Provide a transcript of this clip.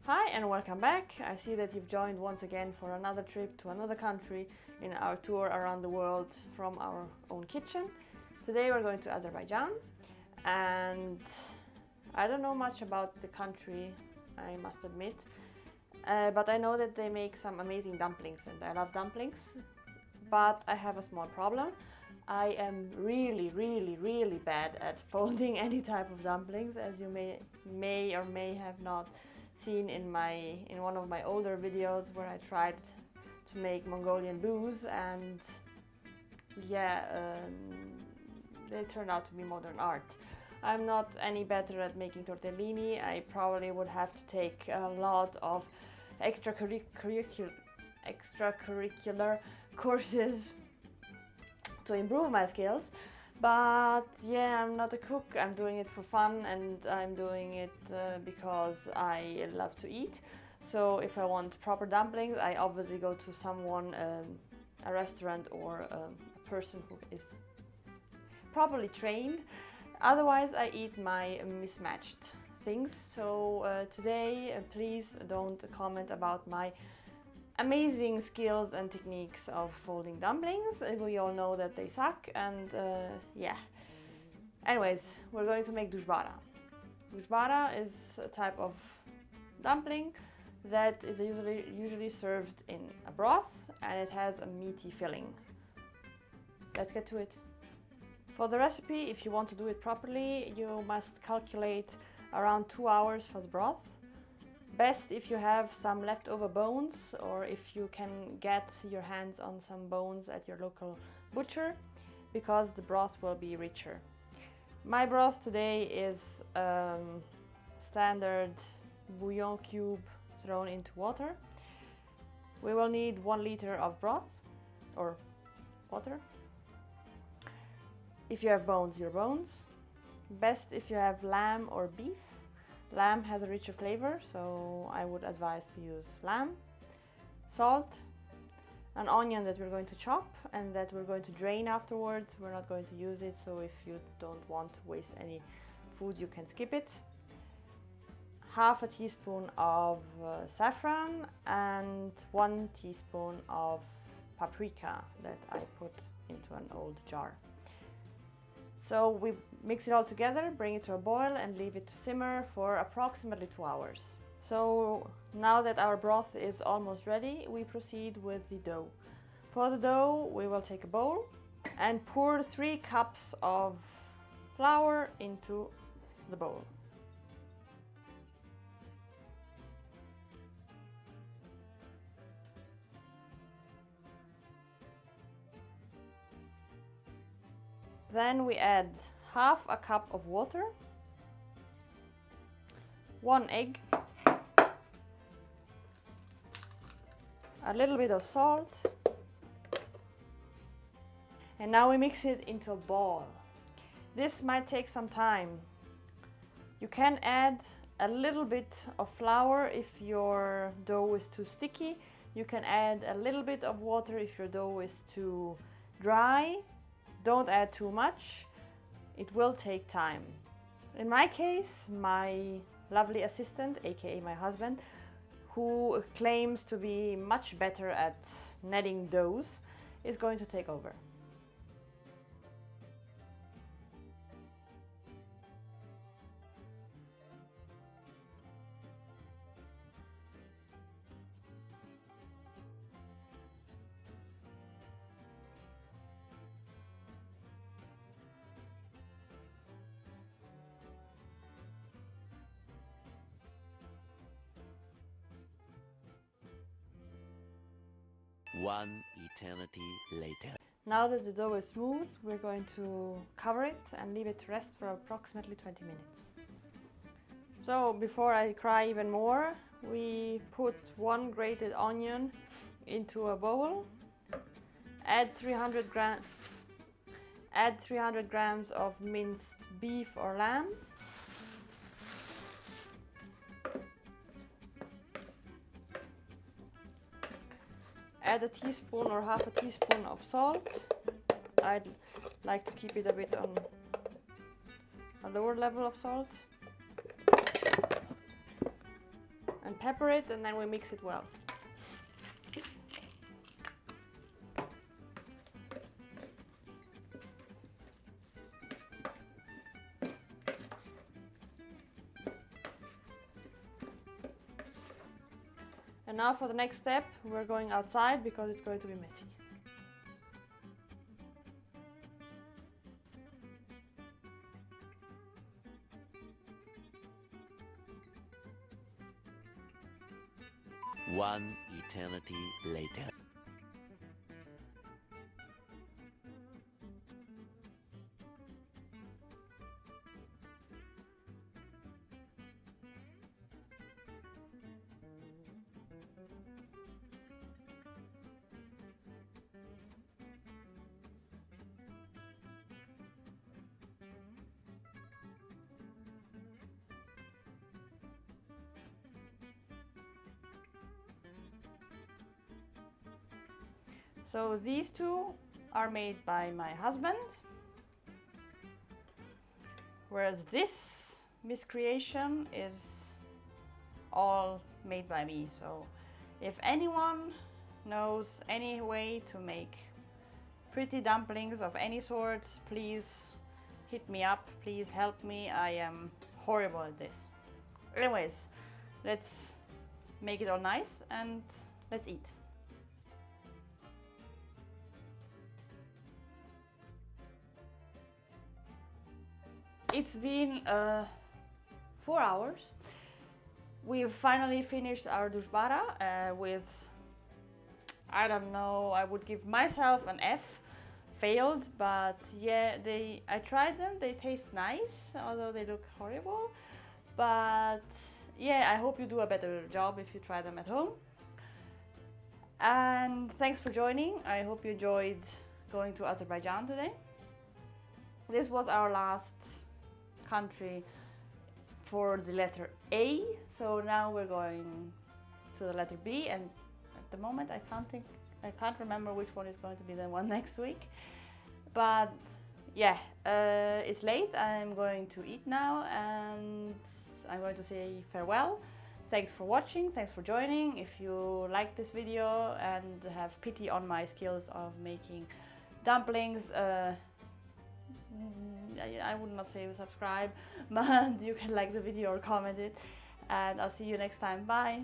Hi and welcome back. I see that you've joined once again for another trip to another country in our tour around the world from our own kitchen. Today we're going to Azerbaijan, and I don't know much about the country, I must admit, but I know that they make some amazing dumplings and I love dumplings, but I have a small problem. I am really bad at folding any type of dumplings, as you may or may have not seen in one of my older videos where I tried to make Mongolian booze, and they turned out to be modern art. I'm not any better at making tortellini. I probably would have to take a lot of extracurricular courses to improve my skills, but yeah, I'm not a cook. I'm doing it for fun, and I'm doing it because I love to eat. So if I want proper dumplings, I obviously go to someone, a restaurant, or a person who is properly trained. Otherwise I eat my mismatched things. So today please don't comment about my amazing skills and techniques of folding dumplings. We all know that they suck, and yeah. Anyways, we're going to make dushbara. Dushbara is a type of dumpling that is usually served in a broth, and it has a meaty filling. Let's get to it. For the recipe, if you want to do it properly, you must calculate around 2 hours for the broth. Best if you have some leftover bones, or if you can get your hands on some bones at your local butcher, because the broth will be richer. My broth today is standard bouillon cube thrown into water. We will need 1 liter of broth or water. If you have bones, your bones. Best if you have lamb or beef. Lamb has a richer flavor, so I would advise to use lamb. Salt, an onion that we're going to chop and that we're going to drain afterwards. We're not going to use it, so if you don't want to waste any food, you can skip it. Half a teaspoon of saffron and 1 teaspoon of paprika that I put into an old jar. So we mix it all together, bring it to a boil, and leave it to simmer for approximately 2 hours. So now that our broth is almost ready, we proceed with the dough. For the dough, we will take a bowl and pour 3 cups of flour into the bowl. Then we add half a cup of water, 1 egg, a little bit of salt, and now we mix it into a ball. This might take some time. You can add a little bit of flour if your dough is too sticky. You can add a little bit of water if your dough is too dry. Don't add too much, it will take time. In my case, my lovely assistant, aka my husband, who claims to be much better at kneading doughs, is going to take over. One eternity later. Now that the dough is smooth, we're going to cover it and leave it to rest for approximately 20 minutes. So before I cry even more, we put 1 grated onion into a bowl, add 300 grams of minced beef or lamb, add a teaspoon or half a teaspoon of salt. I'd like to keep it a bit on a lower level of salt. And pepper it, and then we mix it well. And now for the next step, we're going outside because it's going to be messy. One eternity later. So these two are made by my husband, whereas this miscreation is all made by me. So if anyone knows any way to make pretty dumplings of any sort, please hit me up, please help me. I am horrible at this. Anyways, let's make it all nice and let's eat. It's been 4 hours. We've finally finished our Dushbara with, I don't know, I would give myself an F. Failed, but yeah, I tried them, they taste nice, although they look horrible. But yeah, I hope you do a better job if you try them at home. And thanks for joining. I hope you enjoyed going to Azerbaijan today. This was our last country for the letter A, so now we're going to the letter B, and at the moment I can't remember which one is going to be the one next week. But yeah, it's late. I'm going to eat now and I'm going to say farewell. Thanks for watching, thanks for joining. If you like this video and have pity on my skills of making dumplings, I would not say subscribe, but you can like the video or comment it, and I'll see you next time. Bye!